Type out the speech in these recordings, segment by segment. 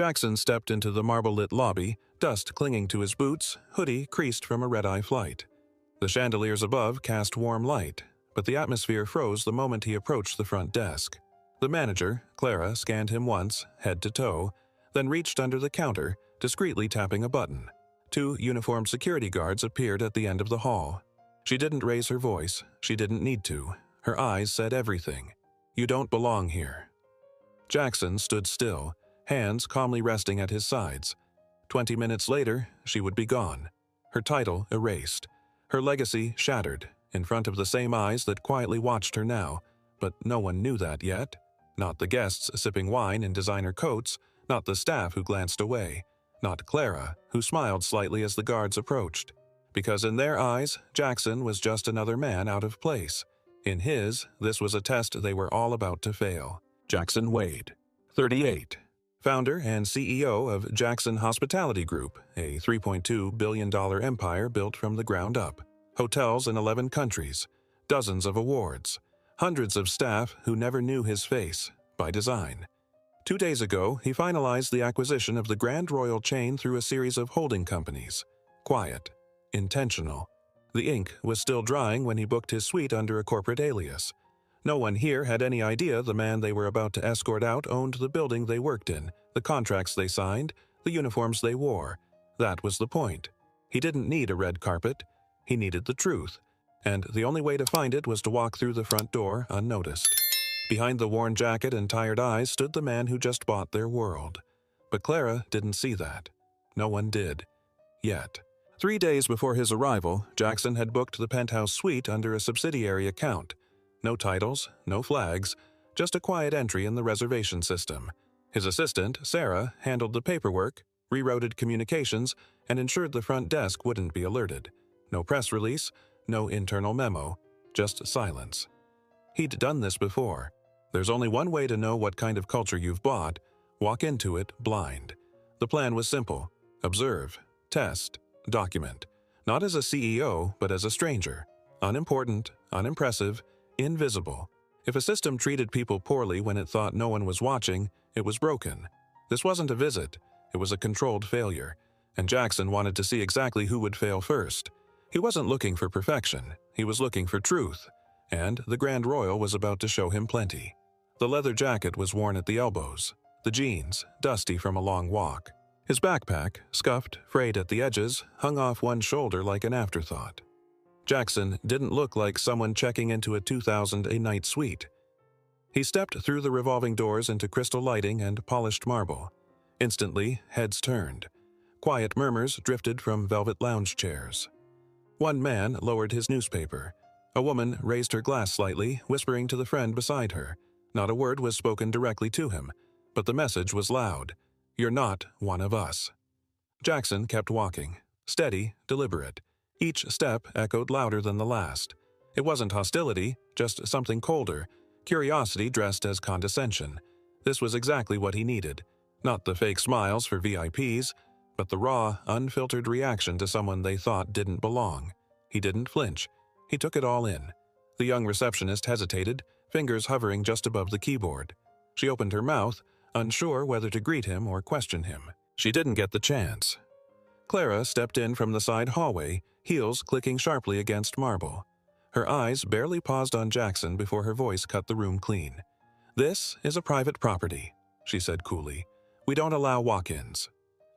Jackson stepped into the marble-lit lobby, dust clinging to his boots, hoodie creased from a red-eye flight. The chandeliers above cast warm light, but the atmosphere froze the moment he approached the front desk. The manager, Clara, scanned him once, head to toe, then reached under the counter, discreetly tapping a button. 2 uniformed security guards appeared at the end of the hall. She didn't raise her voice. She didn't need to. Her eyes said everything. "You don't belong here." Jackson stood still, hands calmly resting at his sides. 20 minutes later, she would be gone. Her title erased. Her legacy shattered, in front of the same eyes that quietly watched her now, but no one knew that yet. Not the guests sipping wine in designer coats, not the staff who glanced away, not Clara, who smiled slightly as the guards approached. Because in their eyes, Jackson was just another man out of place. In his, this was a test they were all about to fail. Jackson Wade, 38. Founder and CEO of Jackson Hospitality Group, a $3.2 billion empire built from the ground up. Hotels in 11 countries, dozens of awards, hundreds of staff who never knew his face, by design. 2 days ago, he finalized the acquisition of the Grand Royal chain through a series of holding companies. Quiet. Intentional. The ink was still drying when he booked his suite under a corporate alias. No one here had any idea the man they were about to escort out owned the building they worked in, the contracts they signed, the uniforms they wore. That was the point. He didn't need a red carpet. He needed the truth. And the only way to find it was to walk through the front door unnoticed. Behind the worn jacket and tired eyes stood the man who just bought their world. But Clara didn't see that. No one did. Yet. 3 days before his arrival, Jackson had booked the penthouse suite under a subsidiary account. No titles, no flags, just a quiet entry in the reservation system. His assistant, Sarah, handled the paperwork, rerouted communications, and ensured the front desk wouldn't be alerted. No press release, no internal memo, just silence. He'd done this before. There's only one way to know what kind of culture you've bought: walk into it blind. The plan was simple: observe, test, document. Not as a CEO, but as a stranger. Unimportant, unimpressive, invisible. If a system treated people poorly when it thought no one was watching, it was broken. This wasn't a visit. It was a controlled failure. And Jackson wanted to see exactly who would fail first. He wasn't looking for perfection. He was looking for truth. And the Grand Royal was about to show him plenty. The leather jacket was worn at the elbows. The jeans, dusty from a long walk. His backpack, scuffed, frayed at the edges, hung off one shoulder like an afterthought. Jackson didn't look like someone checking into a $2,000 a night suite. He stepped through the revolving doors into crystal lighting and polished marble. Instantly, heads turned. Quiet murmurs drifted from velvet lounge chairs. One man lowered his newspaper. A woman raised her glass slightly, whispering to the friend beside her. Not a word was spoken directly to him, but the message was loud. "You're not one of us." Jackson kept walking, steady, deliberate. Each step echoed louder than the last. It wasn't hostility, just something colder, curiosity dressed as condescension. This was exactly what he needed. Not the fake smiles for VIPs, but the raw, unfiltered reaction to someone they thought didn't belong. He didn't flinch. He took it all in. The young receptionist hesitated, fingers hovering just above the keyboard. She opened her mouth, unsure whether to greet him or question him. She didn't get the chance. Clara stepped in from the side hallway, heels clicking sharply against marble. Her eyes barely paused on Jackson before her voice cut the room clean. "This is a private property," she said coolly. "We don't allow walk-ins."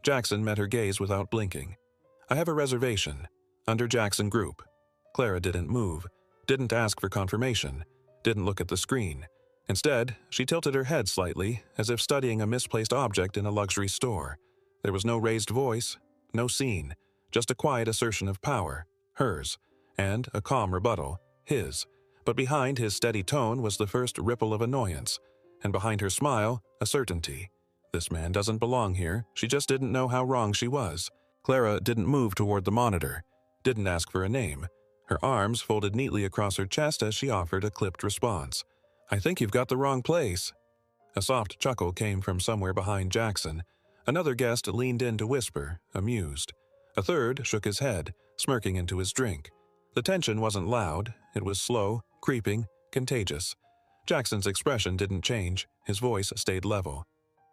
Jackson met her gaze without blinking. "I have a reservation, under Jackson Group." Clara didn't move, didn't ask for confirmation, didn't look at the screen. Instead, she tilted her head slightly, as if studying a misplaced object in a luxury store. There was no raised voice, no scene, just a quiet assertion of power, hers, and a calm rebuttal, his. But behind his steady tone was the first ripple of annoyance, and behind her smile, a certainty. This man doesn't belong here. She just didn't know how wrong she was. Clara didn't move toward the monitor, didn't ask for a name. Her arms folded neatly across her chest as she offered a clipped response. "I think you've got the wrong place." A soft chuckle came from somewhere behind Jackson. Another guest leaned in to whisper, amused. A third shook his head, smirking into his drink. The tension wasn't loud. It was slow, creeping, contagious. Jackson's expression didn't change. His voice stayed level.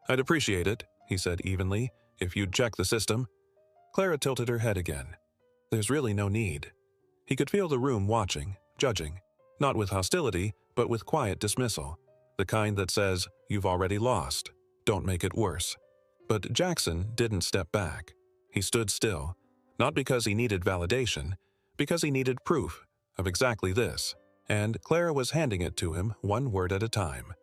"I'd appreciate it," he said evenly, "if you'd check the system." Clara tilted her head again. "There's really no need." He could feel the room watching, judging, not with hostility, but with quiet dismissal, the kind that says, "You've already lost. Don't make it worse." But Jackson didn't step back. He stood still, not because he needed validation, because he needed proof of exactly this, and Clara was handing it to him one word at a time.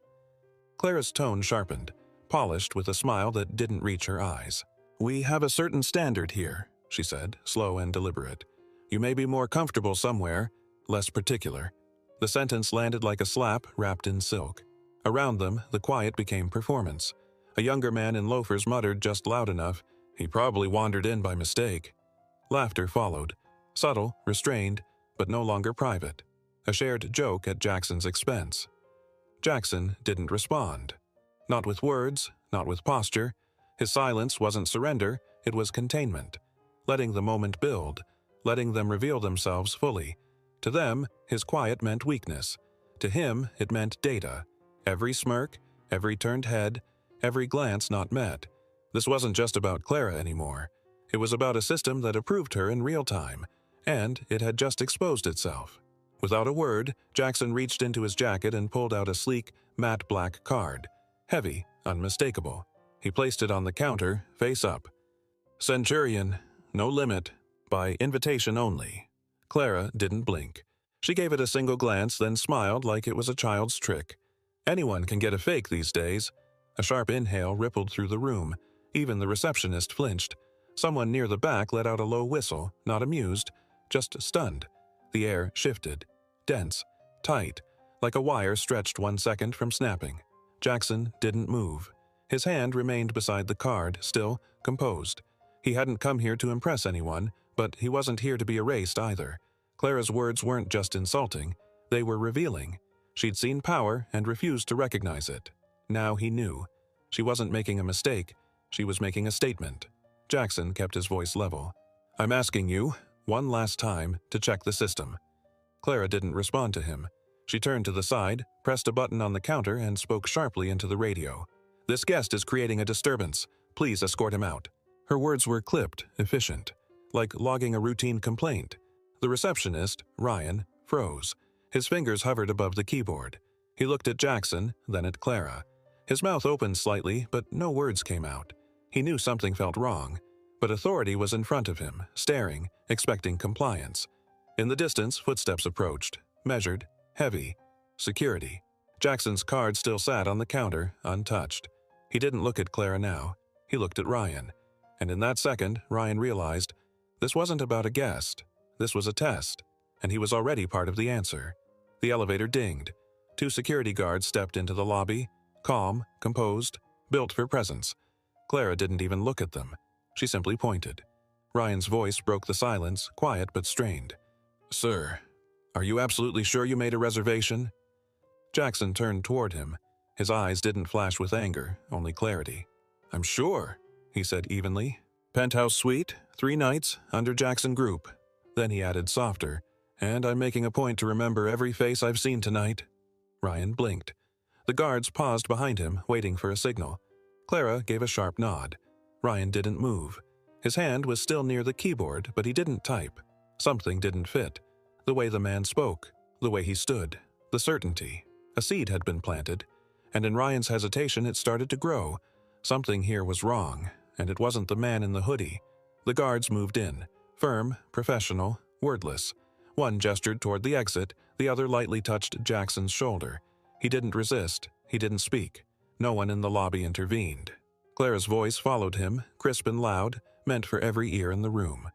Clara's tone sharpened, polished with a smile that didn't reach her eyes. "We have a certain standard here," she said, slow and deliberate. "You may be more comfortable somewhere, less particular." The sentence landed like a slap wrapped in silk. Around them, the quiet became performance. A younger man in loafers muttered just loud enough, "He probably wandered in by mistake." Laughter followed, subtle, restrained, but no longer private. A shared joke at Jackson's expense. Jackson didn't respond. Not with words, not with posture. His silence wasn't surrender, it was containment. Letting the moment build, letting them reveal themselves fully. To them, his quiet meant weakness. To him, it meant data. Every smirk, every turned head, every glance not met. This wasn't just about Clara anymore. It was about a system that approved her in real time, and it had just exposed itself. Without a word, Jackson reached into his jacket and pulled out a sleek, matte black card. Heavy, unmistakable. He placed it on the counter, face up. "Centurion, no limit, by invitation only." Clara didn't blink. She gave it a single glance, then smiled like it was a child's trick. Anyone can get a fake these days. A sharp inhale rippled through the room. Even the receptionist flinched. Someone near the back let out a low whistle, not amused, just stunned. The air shifted. Dense. Tight. Like a wire stretched 1 second from snapping. Jackson didn't move. His hand remained beside the card, still, composed. He hadn't come here to impress anyone, but he wasn't here to be erased either. Clara's words weren't just insulting. They were revealing. She'd seen power and refused to recognize it. Now he knew. She wasn't making a mistake. She was making a statement. Jackson kept his voice level. "I'm asking you, one last time, to check the system." Clara didn't respond to him. She turned to the side, pressed a button on the counter, and spoke sharply into the radio. "This guest is creating a disturbance. Please escort him out." Her words were clipped, efficient, like logging a routine complaint. The receptionist, Ryan, froze. His fingers hovered above the keyboard. He looked at Jackson, then at Clara. His mouth opened slightly, but no words came out. He knew something felt wrong, but authority was in front of him, staring, expecting compliance. In the distance, footsteps approached, measured, heavy. Security. Jackson's card still sat on the counter, untouched. He didn't look at Clara now. He looked at Ryan. And in that second, Ryan realized this wasn't about a guest. This was a test, and he was already part of the answer. The elevator dinged. 2 security guards stepped into the lobby, calm, composed, built for presence. Clara didn't even look at them. She simply pointed. Ryan's voice broke the silence, quiet but strained. "Sir, are you absolutely sure you made a reservation?" Jackson turned toward him. His eyes didn't flash with anger, only clarity. "I'm sure," he said evenly. "Penthouse suite, 3 nights, under Jackson Group." Then he added softer, "And I'm making a point to remember every face I've seen tonight." Ryan blinked. The guards paused behind him, waiting for a signal. Clara gave a sharp nod. Ryan didn't move. His hand was still near the keyboard, but he didn't type. Something didn't fit. The way the man spoke, the way he stood, the certainty. A seed had been planted, and in Ryan's hesitation it started to grow. Something here was wrong, and it wasn't the man in the hoodie. The guards moved in, firm, professional, wordless. One gestured toward the exit, the other lightly touched Jackson's shoulder. He didn't resist, he didn't speak. No one in the lobby intervened. Clara's voice followed him, crisp and loud, meant for every ear in the room.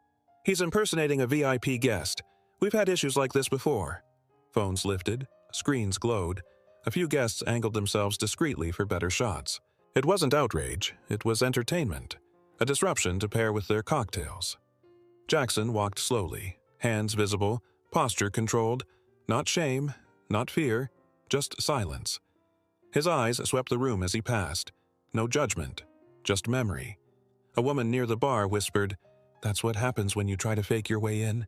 "He's impersonating a VIP guest. We've had issues like this before." Phones lifted, screens glowed. A few guests angled themselves discreetly for better shots. It wasn't outrage, it was entertainment. A disruption to pair with their cocktails. Jackson walked slowly, hands visible, posture controlled. Not shame, not fear, just silence. His eyes swept the room as he passed. No judgment, just memory. A woman near the bar whispered, "That's what happens when you try to fake your way in."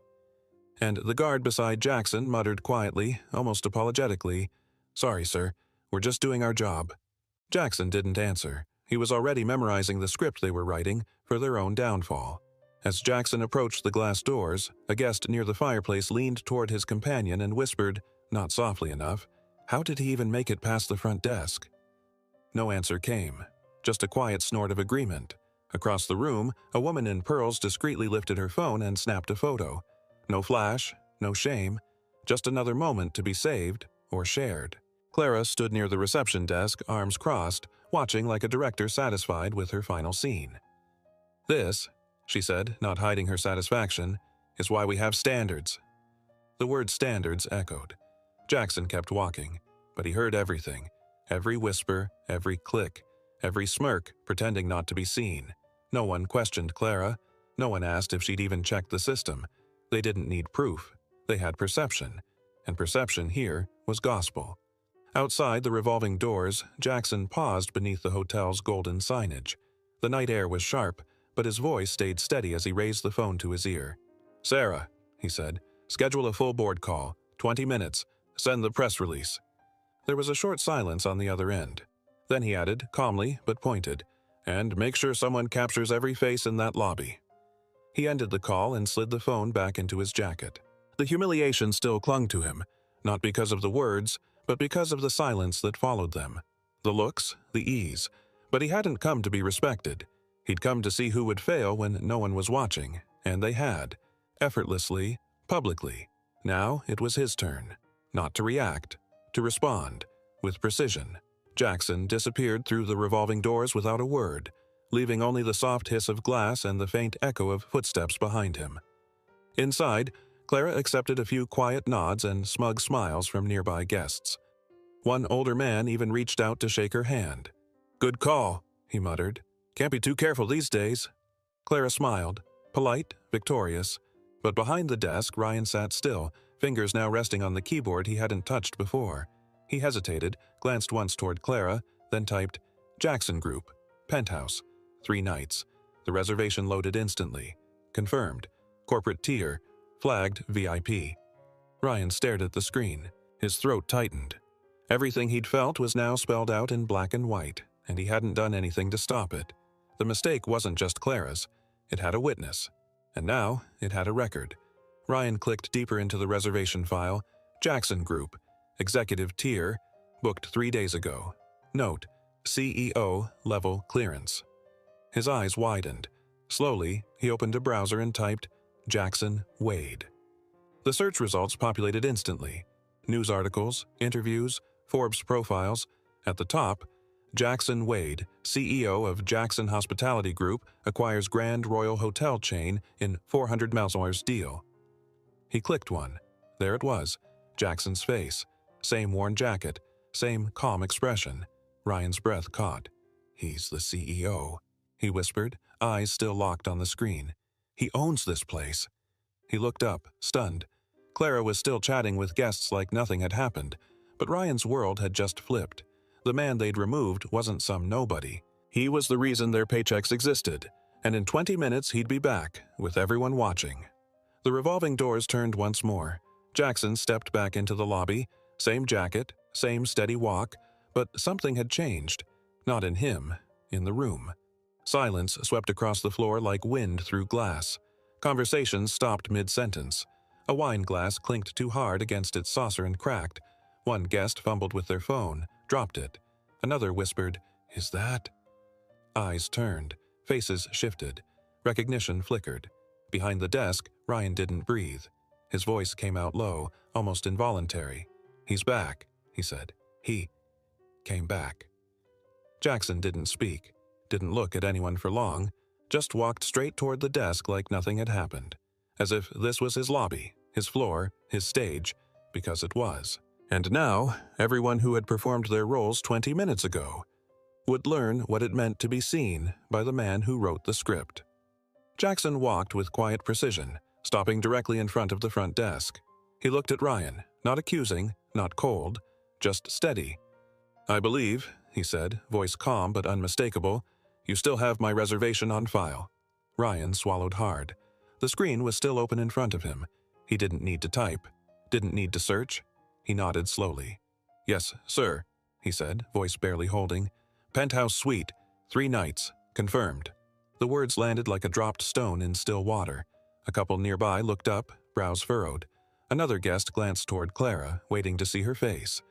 And the guard beside Jackson muttered quietly, almost apologetically, "Sorry, sir. We're just doing our job." Jackson didn't answer. He was already memorizing the script they were writing for their own downfall. As Jackson approached the glass doors, a guest near the fireplace leaned toward his companion and whispered, not softly enough, "How did he even make it past the front desk?" No answer came, just a quiet snort of agreement. Across the room, a woman in pearls discreetly lifted her phone and snapped a photo. No flash, no shame, just another moment to be saved or shared. Clara stood near the reception desk, arms crossed, watching like a director satisfied with her final scene. "This," she said, not hiding her satisfaction, "is why we have standards." The word standards echoed. Jackson kept walking, but he heard everything, every whisper, every click, every smirk pretending not to be seen. No one questioned Clara. No one asked if she'd even checked the system. They didn't need proof. They had perception, and perception here was gospel. Outside the revolving doors, Jackson paused beneath the hotel's golden signage. The night air was sharp, but his voice stayed steady as he raised the phone to his ear. "Sarah," he said, "schedule a full board call. 20 minutes. Send the press release." There was a short silence on the other end. Then he added, calmly but pointed, "And make sure someone captures every face in that lobby." He ended the call and slid the phone back into his jacket. The humiliation still clung to him, not because of the words, but because of the silence that followed them. The looks, the ease. But he hadn't come to be respected. He'd come to see who would fail when no one was watching, and they had. Effortlessly, publicly. Now it was his turn. Not to react, to respond, with precision. Jackson disappeared through the revolving doors without a word, leaving only the soft hiss of glass and the faint echo of footsteps behind him. Inside, Clara accepted a few quiet nods and smug smiles from nearby guests. One older man even reached out to shake her hand. "Good call," he muttered. "Can't be too careful these days." Clara smiled, polite, victorious. But behind the desk, Ryan sat still, fingers now resting on the keyboard he hadn't touched before. He hesitated, glanced once toward Clara, then typed, "Jackson Group, Penthouse, 3 nights." The reservation loaded instantly. Confirmed. Corporate tier. Flagged VIP. Ryan stared at the screen. His throat tightened. Everything he'd felt was now spelled out in black and white, and he hadn't done anything to stop it. The mistake wasn't just Clara's. It had a witness. And now it had a record. Ryan clicked deeper into the reservation file. Jackson Group. Executive tier. Booked 3 days ago. Note: CEO level clearance. His eyes widened. Slowly, he opened a browser and typed, "Jackson Wade." The search results populated instantly. News articles, interviews, Forbes profiles. At the top, Jackson Wade, CEO of Jackson Hospitality Group, acquires Grand Royal Hotel chain in $400 million deal. He clicked one. There it was, Jackson's face. Same worn jacket, same calm expression. Ryan's breath caught. "He's the CEO," he whispered, eyes still locked on the screen. "He owns this place." He looked up, stunned. Clara was still chatting with guests like nothing had happened, but Ryan's world had just flipped. The man they'd removed wasn't some nobody. He was the reason their paychecks existed, and in 20 minutes he'd be back, with everyone watching. The revolving doors turned once more. Jackson stepped back into the lobby. Same jacket, same steady walk, but something had changed. Not in him, in the room. Silence swept across the floor like wind through glass. Conversations stopped mid-sentence. A wine glass clinked too hard against its saucer and cracked. One guest fumbled with their phone, dropped it. Another whispered, "Is that?" Eyes turned, faces shifted. Recognition flickered. Behind the desk, Ryan didn't breathe. His voice came out low, almost involuntary. "He's back," he said. "He came back." Jackson didn't speak, didn't look at anyone for long, just walked straight toward the desk like nothing had happened. As if this was his lobby, his floor, his stage, because it was. And now, everyone who had performed their roles 20 minutes ago would learn what it meant to be seen by the man who wrote the script. Jackson walked with quiet precision, stopping directly in front of the front desk. He looked at Ryan, not accusing, not cold, just steady. "I believe," he said, voice calm but unmistakable, "you still have my reservation on file." Ryan swallowed hard. The screen was still open in front of him. He didn't need to type, didn't need to search. He nodded slowly. "Yes, sir," he said, voice barely holding. "Penthouse suite, 3 nights. Confirmed. The words landed like a dropped stone in still water. A couple nearby looked up, brows furrowed. Another guest glanced toward Clara, waiting to see her face.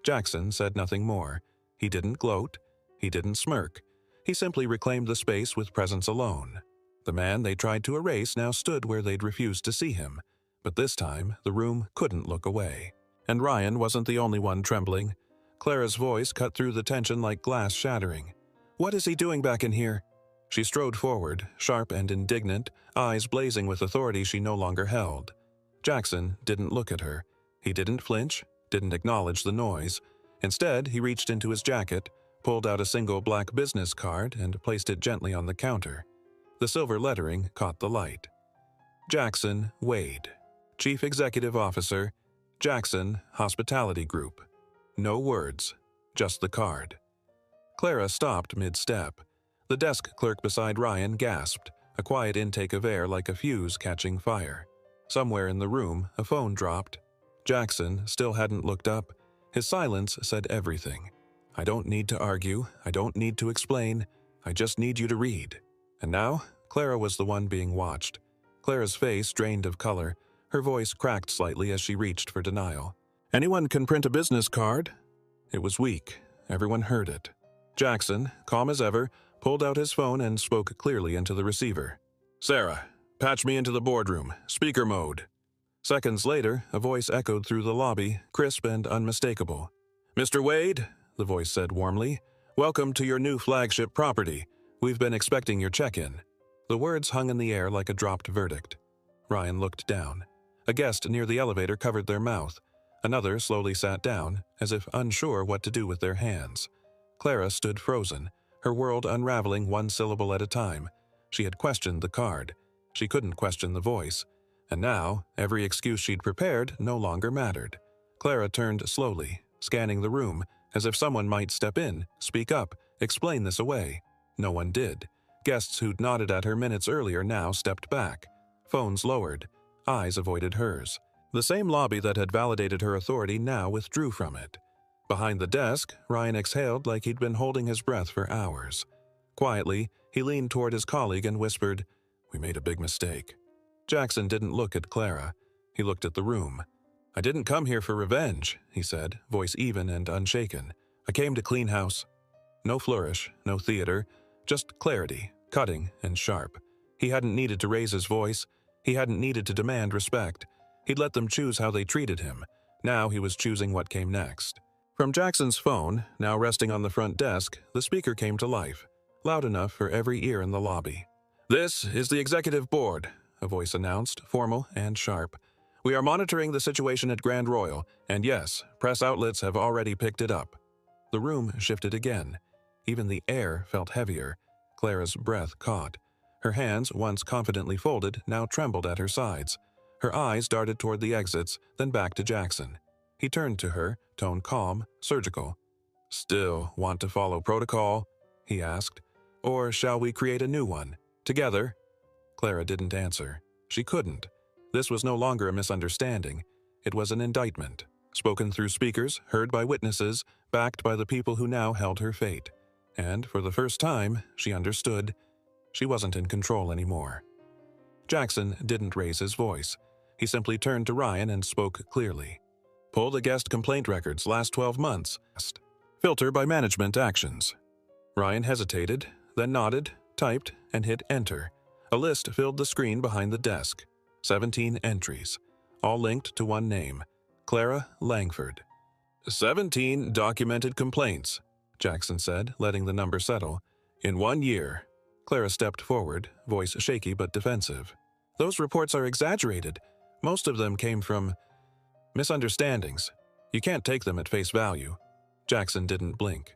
Jackson said nothing more. He didn't gloat. He didn't smirk. He simply reclaimed the space with presence alone. The man they tried to erase now stood where they'd refused to see him. But this time, the room couldn't look away. And Ryan wasn't the only one trembling. Clara's voice cut through the tension like glass shattering. "What is he doing back in here?" She strode forward, sharp and indignant, eyes blazing with authority she no longer held. Jackson didn't look at her. He didn't flinch, didn't acknowledge the noise. Instead, he reached into his jacket, pulled out a single black business card, and placed it gently on the counter. The silver lettering caught the light. Jackson Wade, Chief Executive Officer, Jackson Hospitality Group. No words, just the card. Clara stopped mid-step. The desk clerk beside Ryan gasped, a quiet intake of air like a fuse catching fire. Somewhere in the room, a phone dropped. Jackson still hadn't looked up. His silence said everything. "I don't need to argue. I don't need to explain. I just need you to read." And now, Clara was the one being watched. Clara's face drained of color. Her voice cracked slightly as she reached for denial. "Anyone can print a business card." It was weak. Everyone heard it. Jackson, calm as ever, pulled out his phone and spoke clearly into the receiver. "Sarah, patch me into the boardroom. Speaker mode." Seconds later, a voice echoed through the lobby, crisp and unmistakable. "Mr. Wade," the voice said warmly, "welcome to your new flagship property. We've been expecting your check-in." The words hung in the air like a dropped verdict. Ryan looked down. A guest near the elevator covered their mouth. Another slowly sat down, as if unsure what to do with their hands. Clara stood frozen, her world unraveling one syllable at a time. She had questioned the card. She couldn't question the voice. And now, every excuse she'd prepared no longer mattered. Clara turned slowly, scanning the room, as if someone might step in, speak up, explain this away. No one did. Guests who'd nodded at her minutes earlier now stepped back. Phones lowered. Eyes avoided hers. The same lobby that had validated her authority now withdrew from it. Behind the desk, Ryan exhaled like he'd been holding his breath for hours. Quietly, he leaned toward his colleague and whispered, "We made a big mistake." Jackson didn't look at Clara. He looked at the room. "I didn't come here for revenge," he said, voice even and unshaken. "I came to clean house." No flourish, no theater, just clarity, cutting and sharp. He hadn't needed to raise his voice. He hadn't needed to demand respect. He'd let them choose how they treated him. Now he was choosing what came next. From Jackson's phone, now resting on the front desk, the speaker came to life, loud enough for every ear in the lobby. "This is the executive board," a voice announced, formal and sharp. "We are monitoring the situation at Grand Royal, and yes, press outlets have already picked it up." The room shifted again. Even the air felt heavier. Clara's breath caught. Her hands, once confidently folded, now trembled at her sides. Her eyes darted toward the exits, then back to Jackson. He turned to her, tone calm, surgical. "Still want to follow protocol?" he asked. "Or shall we create a new one? Together?" Clara didn't answer. She couldn't. This was no longer a misunderstanding. It was an indictment, spoken through speakers, heard by witnesses, backed by the people who now held her fate. And for the first time, she understood. She wasn't in control anymore. Jackson didn't raise his voice. He simply turned to Ryan and spoke clearly. "Pull the guest complaint records last 12 months. Filter by management actions." Ryan hesitated, then nodded, typed, and hit enter. A list filled the screen behind the desk. 17 entries, all linked to one name, Clara Langford. 17 documented complaints, Jackson said, letting the number settle. "In 1 year." Clara stepped forward, voice shaky but defensive. "Those reports are exaggerated. Most of them came from misunderstandings. You can't take them at face value." Jackson didn't blink.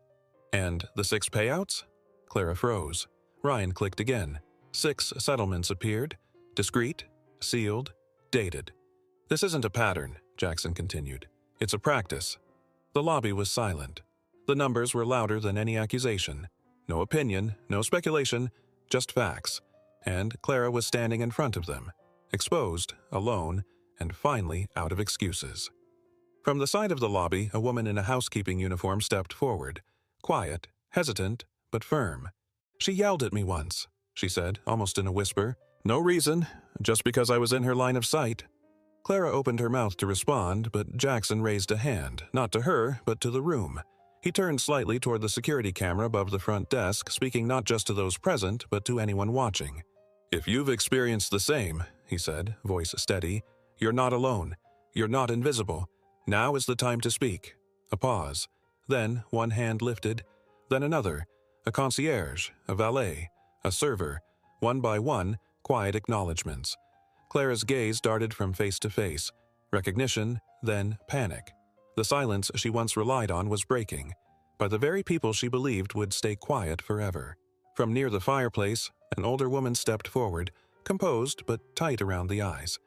"And the 6 payouts?" Clara froze. Ryan clicked again. 6 settlements appeared, discreet, sealed, dated. "This isn't a pattern," Jackson continued. "It's a practice." The lobby was silent. The numbers were louder than any accusation. No opinion, no speculation, just facts. And Clara was standing in front of them, exposed, alone, and finally out of excuses. From the side of the lobby, a woman in a housekeeping uniform stepped forward, quiet, hesitant, but firm. She yelled at me once, she said, almost in a whisper. No reason, just because I was in her line of sight. Clara opened her mouth to respond, but Jackson raised a hand, not to her, but to the room. He turned slightly toward the security camera above the front desk, speaking not just to those present, but to anyone watching. If you've experienced the same, he said, voice steady, you're not alone. You're not invisible. Now is the time to speak. A pause. Then one hand lifted, then another. A concierge, a valet, a server. One by one, quiet acknowledgments. Clara's gaze darted from face to face. Recognition, then panic. The silence she once relied on was breaking, by the very people she believed would stay quiet forever. From near the fireplace, an older woman stepped forward, composed but tight around the eyes.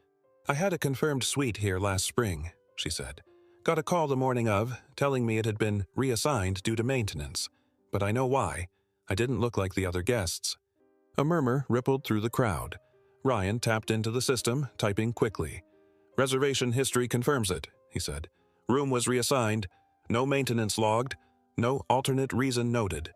I had a confirmed suite here last spring, she said. Got a call the morning of, telling me it had been reassigned due to maintenance. But I know why. I didn't look like the other guests. A murmur rippled through the crowd. Ryan tapped into the system, typing quickly. Reservation history confirms it, he said. Room was reassigned. No maintenance logged. No alternate reason noted.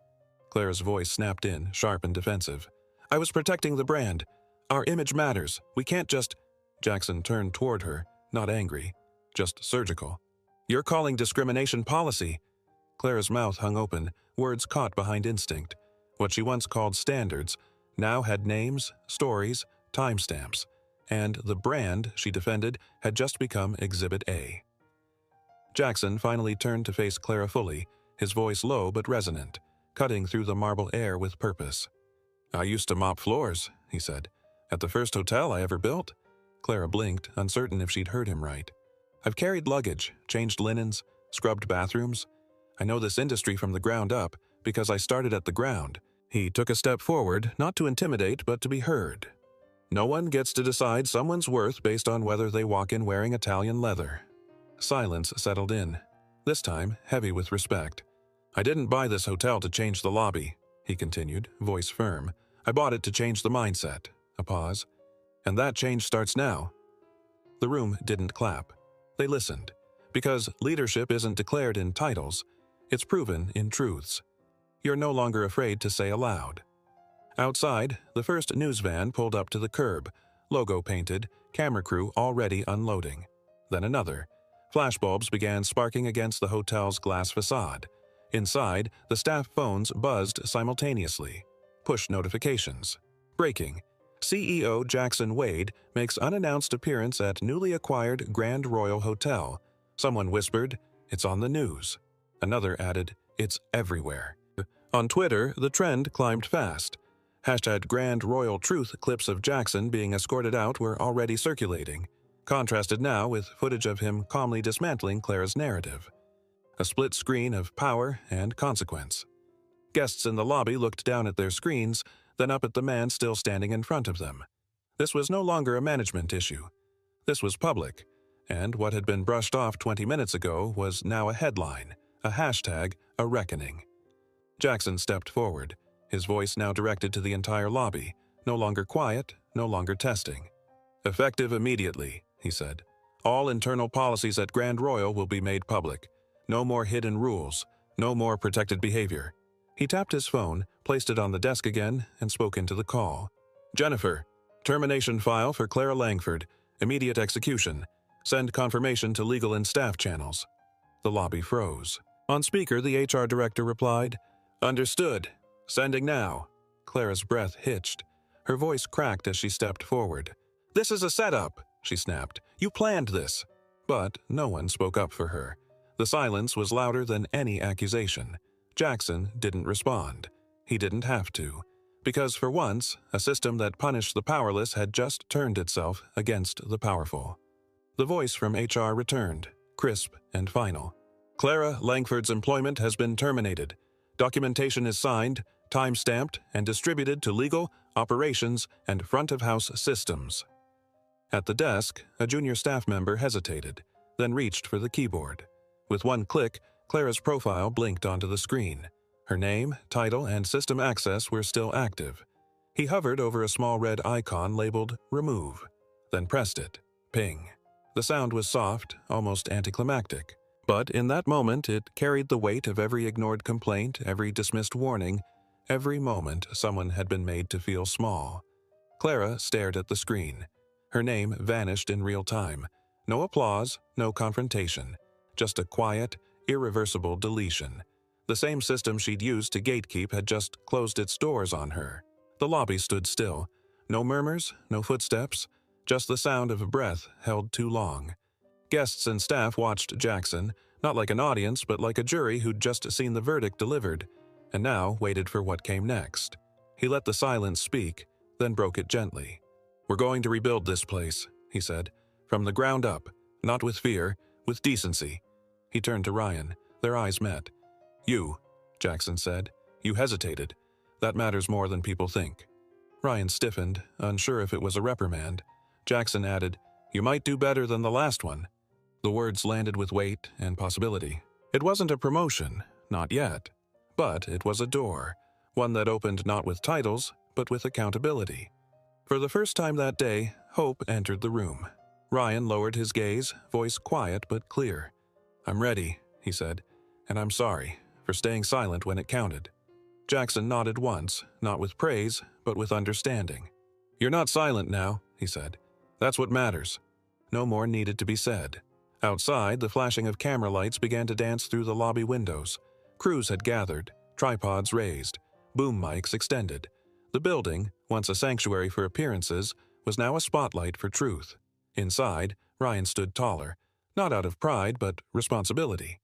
Clara's voice snapped in, sharp and defensive. I was protecting the brand. Our image matters. We can't just... Jackson turned toward her, not angry, just surgical. You're calling discrimination policy. Clara's mouth hung open, words caught behind instinct. What she once called standards now had names, stories, timestamps, and the brand she defended had just become Exhibit A. Jackson finally turned to face Clara fully, his voice low but resonant, cutting through the marble air with purpose. I used to mop floors, he said, at the first hotel I ever built. Clara blinked, uncertain if she'd heard him right. I've carried luggage, changed linens, scrubbed bathrooms. I know this industry from the ground up because I started at the ground. He took a step forward, not to intimidate, but to be heard. No one gets to decide someone's worth based on whether they walk in wearing Italian leather. Silence settled in, this time heavy with respect. I didn't buy this hotel to change the lobby, he continued, voice firm. I bought it to change the mindset. A pause. And that change starts now. The room didn't clap. They listened. Because leadership isn't declared in titles, it's proven in truths. You're no longer afraid to say aloud. Outside, the first news van pulled up to the curb, logo painted, camera crew already unloading. Then another. Flashbulbs began sparking against the hotel's glass facade. Inside, the staff phones buzzed simultaneously. Push notifications. Breaking. CEO Jackson Wade makes unannounced appearance at newly acquired Grand Royal Hotel. Someone whispered, "It's on the news." Another added, "It's everywhere." On Twitter, the trend climbed fast. Hashtag Grand Royal Truth clips of Jackson being escorted out were already circulating, contrasted now with footage of him calmly dismantling Clara's narrative. A split screen of power and consequence. Guests in the lobby looked down at their screens, then up at the man still standing in front of them. This was no longer a management issue. This was public, and what had been brushed off 20 minutes ago was now a headline, a hashtag, a reckoning. Jackson stepped forward, his voice now directed to the entire lobby, no longer quiet, no longer testing. Effective immediately, he said. All internal policies at Grand Royal will be made public. No more hidden rules, no more protected behavior. He tapped his phone, placed it on the desk again, and spoke into the call. Jennifer, termination file for Clara Langford, immediate execution. Send confirmation to legal and staff channels. The lobby froze. On speaker, the HR director replied, Understood. Sending now. Clara's breath hitched. Her voice cracked as she stepped forward. This is a setup, she snapped. You planned this. But no one spoke up for her. The silence was louder than any accusation. Jackson didn't respond. He didn't have to. Because for once, a system that punished the powerless had just turned itself against the powerful. The voice from HR returned, crisp and final. Clara Langford's employment has been terminated. Documentation is signed, time-stamped, and distributed to legal, operations, and front-of-house systems. At the desk, a junior staff member hesitated, then reached for the keyboard. With one click, Clara's profile blinked onto the screen. Her name, title, and system access were still active. He hovered over a small red icon labeled Remove, then pressed it. Ping. The sound was soft, almost anticlimactic. But in that moment, it carried the weight of every ignored complaint, every dismissed warning, Every moment, someone had been made to feel small. Clara stared at the screen. Her name vanished in real time. No applause, no confrontation. Just a quiet, irreversible deletion. The same system she'd used to gatekeep had just closed its doors on her. The lobby stood still. No murmurs, no footsteps, just the sound of a breath held too long. Guests and staff watched Jackson, not like an audience, but like a jury who'd just seen the verdict delivered, and now waited for what came next. He let the silence speak, then broke it gently. "We're going to rebuild this place," he said, "from the ground up, not with fear, with decency." He turned to Ryan. Their eyes met. "You," Jackson said. "You hesitated. That matters more than people think." Ryan stiffened, unsure if it was a reprimand. Jackson added, "You might do better than the last one." The words landed with weight and possibility. It wasn't a promotion, not yet. But it was a door, one that opened not with titles, but with accountability. For the first time that day, hope entered the room. Ryan lowered his gaze, voice quiet but clear. "I'm ready," he said, "and I'm sorry for staying silent when it counted." Jackson nodded once, not with praise, but with understanding. "You're not silent now," he said. "That's what matters." No more needed to be said. Outside, the flashing of camera lights began to dance through the lobby windows. Crews had gathered, tripods raised, boom mics extended. The building, once a sanctuary for appearances, was now a spotlight for truth. Inside, Ryan stood taller, not out of pride but responsibility.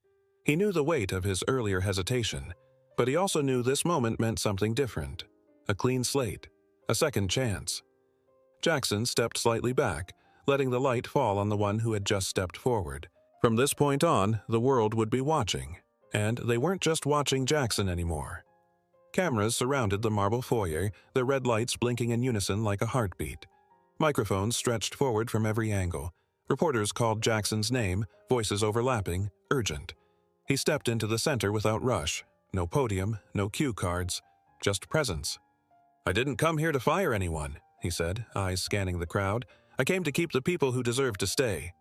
He knew the weight of his earlier hesitation, but he also knew this moment meant something different. A clean slate, a second chance. Jackson stepped slightly back, letting the light fall on the one who had just stepped forward. From this point on, the world would be watching, and they weren't just watching Jackson anymore. Cameras surrounded the marble foyer, their red lights blinking in unison like a heartbeat. Microphones stretched forward from every angle. Reporters called Jackson's name, voices overlapping, urgent. He stepped into the center without rush. No podium, no cue cards, just presence. "I didn't come here to fire anyone," he said, eyes scanning the crowd. "I came to keep the people who deserve to stay."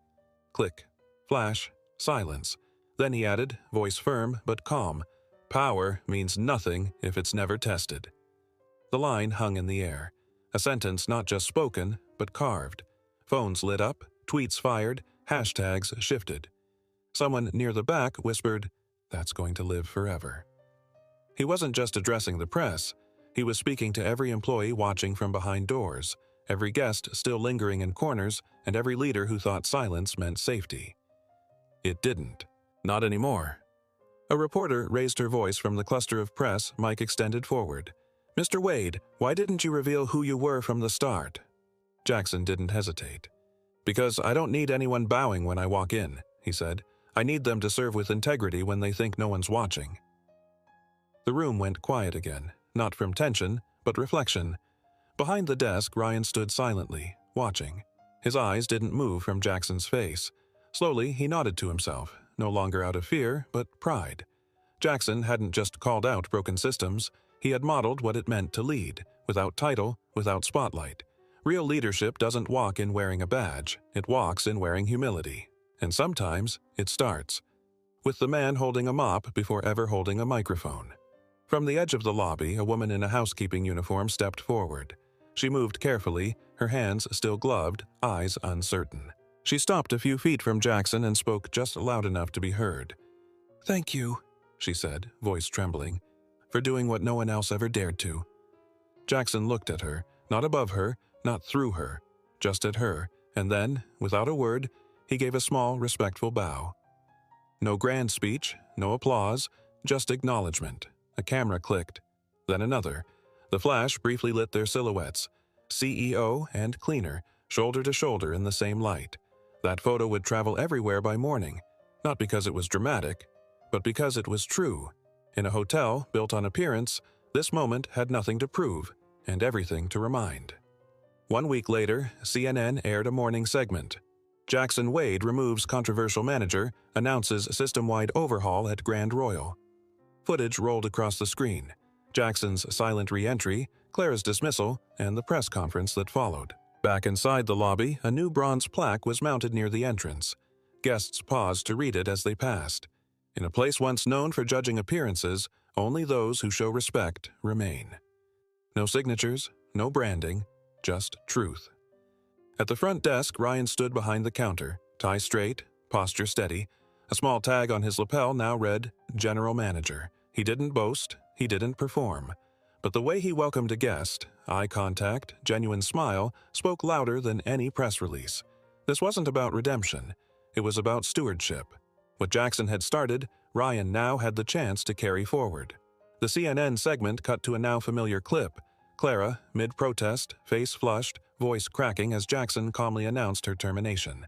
Click, flash, silence. Then he added, voice firm but calm, "Power means nothing if it's never tested." The line hung in the air. A sentence not just spoken, but carved. Phones lit up, tweets fired, hashtags shifted. Someone near the back whispered, "That's going to live forever." He wasn't just addressing the press. He was speaking to every employee watching from behind doors, every guest still lingering in corners, and every leader who thought silence meant safety. It didn't. Not anymore. A reporter raised her voice from the cluster of press, mic extended forward. "Mr. Wade, why didn't you reveal who you were from the start?" Jackson didn't hesitate. "Because I don't need anyone bowing when I walk in," he said. "I need them to serve with integrity when they think no one's watching." The room went quiet again, not from tension, but reflection. Behind the desk, Ryan stood silently, watching. His eyes didn't move from Jackson's face. Slowly, he nodded to himself, no longer out of fear, but pride. Jackson hadn't just called out broken systems. He had modeled what it meant to lead, without title, without spotlight. Real leadership doesn't walk in wearing a badge. It walks in wearing humility. And sometimes, it starts with the man holding a mop before ever holding a microphone. From the edge of the lobby, a woman in a housekeeping uniform stepped forward. She moved carefully, her hands still gloved, eyes uncertain. She stopped a few feet from Jackson and spoke just loud enough to be heard. "Thank you," she said, voice trembling, "for doing what no one else ever dared to." Jackson looked at her, not above her, not through her, just at her, and then, without a word, he gave a small, respectful bow. No grand speech, no applause, just acknowledgement. A camera clicked, then another. The flash briefly lit their silhouettes, CEO and cleaner, shoulder to shoulder in the same light. That photo would travel everywhere by morning, not because it was dramatic, but because it was true. In a hotel built on appearance, this moment had nothing to prove and everything to remind. 1 week later, CNN aired a morning segment. Jackson Wade removes controversial manager, announces system-wide overhaul at Grand Royal. Footage rolled across the screen. Jackson's silent re-entry, Clara's dismissal, and the press conference that followed. Back inside the lobby, a new bronze plaque was mounted near the entrance. Guests paused to read it as they passed. In a place once known for judging appearances, Only those who show respect remain. No signatures, no branding, just truth. At the front desk, Ryan stood behind the counter, tie straight, posture steady. A small tag on his lapel now read, General Manager. He didn't boast, he didn't perform. But the way he welcomed a guest, eye contact, genuine smile, spoke louder than any press release. This wasn't about redemption. It was about stewardship. What Jackson had started, Ryan now had the chance to carry forward. The CNN segment cut to a now familiar clip. Clara, mid-protest, face flushed, voice cracking as Jackson calmly announced her termination.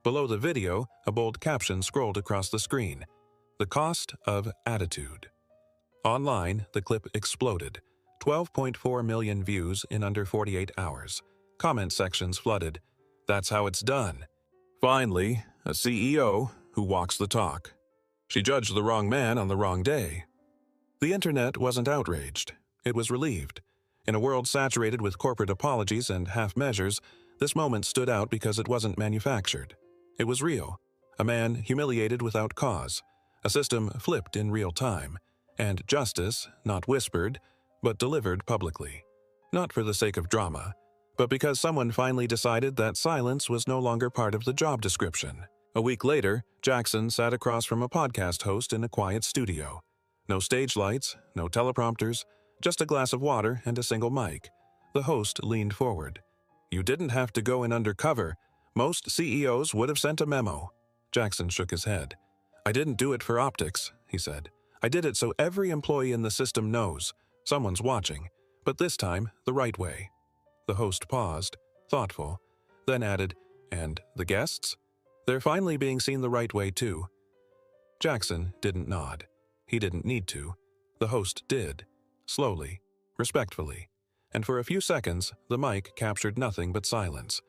Below the video, a bold caption scrolled across the screen. The cost of attitude. Online, the clip exploded. 12.4 million views in under 48 hours. Comment sections flooded. That's how it's done. Finally, a CEO who walks the talk. She judged the wrong man on the wrong day. The internet wasn't outraged. It was relieved. In a world saturated with corporate apologies and half-measures, this moment stood out because it wasn't manufactured. It was real. A man humiliated without cause. A system flipped in real time. And justice, not whispered, but delivered publicly. Not for the sake of drama, but because someone finally decided that silence was no longer part of the job description. A week later, Jackson sat across from a podcast host in a quiet studio. No stage lights, no teleprompters, just a glass of water and a single mic. The host leaned forward. You didn't have to go in undercover. Most CEOs would have sent a memo. Jackson shook his head. I didn't do it for optics, he said. I did it so every employee in the system knows. Someone's watching, but this time the right way. The host paused, thoughtful, then added, and the guests? They're finally being seen the right way too. Jackson didn't nod. He didn't need to. The host did. Slowly, respectfully, and for a few seconds, the mic captured nothing but silence.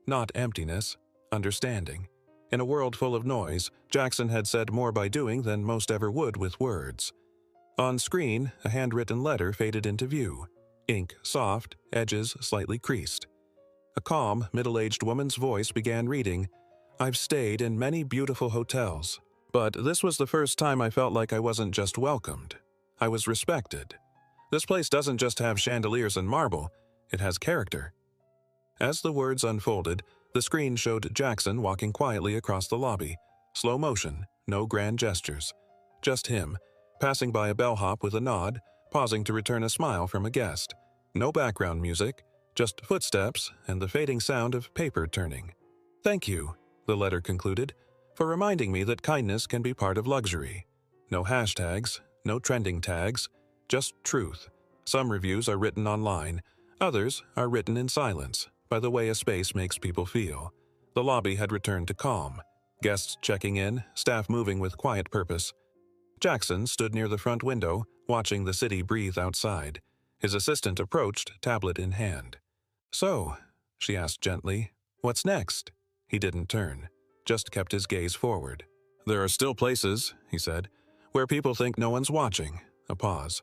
Not emptiness, understanding. In a world full of noise, Jackson had said more by doing than most ever would with words. On screen, a handwritten letter faded into view. Ink soft, edges slightly creased. A calm, middle-aged woman's voice began reading, I've stayed in many beautiful hotels, but this was the first time I felt like I wasn't just welcomed. I was respected. This place doesn't just have chandeliers and marble, it has character. As the words unfolded, the screen showed Jackson walking quietly across the lobby. Slow motion, no grand gestures. Just him, passing by a bellhop with a nod, pausing to return a smile from a guest. No background music, just footsteps and the fading sound of paper turning. Thank you, the letter concluded, for reminding me that kindness can be part of luxury. No hashtags, no trending tags, just truth. Some reviews are written online, others are written in silence, by the way a space makes people feel. The lobby had returned to calm. Guests checking in, staff moving with quiet purpose. Jackson stood near the front window, watching the city breathe outside. His assistant approached, tablet in hand. So, she asked gently, what's next? He didn't turn, just kept his gaze forward. There are still places, he said, where people think no one's watching. A pause.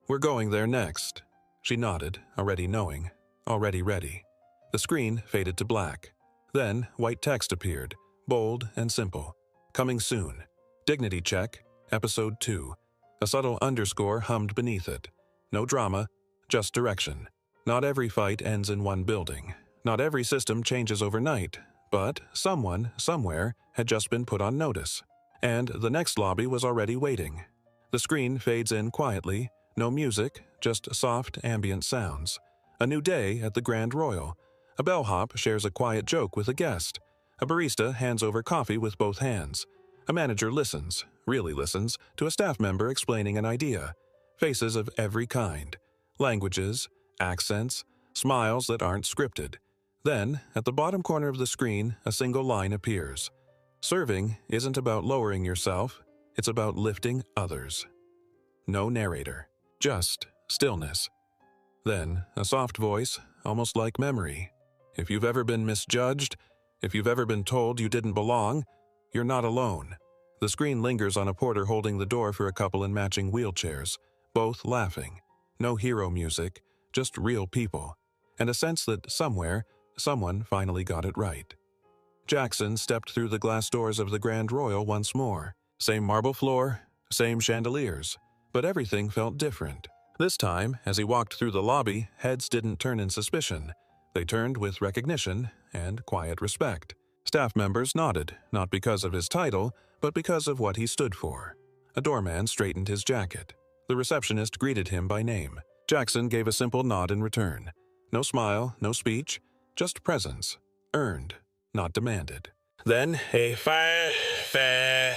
We're going there next. She nodded, already knowing, already ready. The screen faded to black. Then, white text appeared, bold and simple. Coming soon. Dignity check, episode 2. A subtle underscore hummed beneath it. No drama, just direction. Not every fight ends in one building. Not every system changes overnight. But someone, somewhere, had just been put on notice. And the next lobby was already waiting. The screen fades in quietly. No music, just soft ambient sounds. A new day at the Grand Royal. A bellhop shares a quiet joke with a guest. A barista hands over coffee with both hands. A manager listens, really listens, to a staff member explaining an idea. Faces of every kind. Languages, accents, smiles that aren't scripted. Then, at the bottom corner of the screen, a single line appears. Serving isn't about lowering yourself, it's about lifting others. No narrator. Just stillness. Then, a soft voice, almost like memory. If you've ever been misjudged, if you've ever been told you didn't belong, you're not alone. The screen lingers on a porter holding the door for a couple in matching wheelchairs, both laughing. No hero music, just real people. And a sense that somewhere, someone finally got it right. Jackson stepped through the glass doors of the Grand Royal once more. Same marble floor, same chandeliers. But everything felt different. This time, as he walked through the lobby, heads didn't turn in suspicion. They turned with recognition and quiet respect. Staff members nodded, not because of his title, but because of what he stood for. A doorman straightened his jacket. The receptionist greeted him by name. Jackson gave a simple nod in return. No smile, no speech, just presence. Earned, not demanded. Then a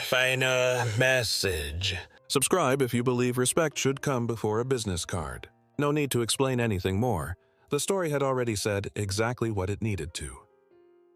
final message. Subscribe if you believe respect should come before a business card. No need to explain anything more. The story had already said exactly what it needed to.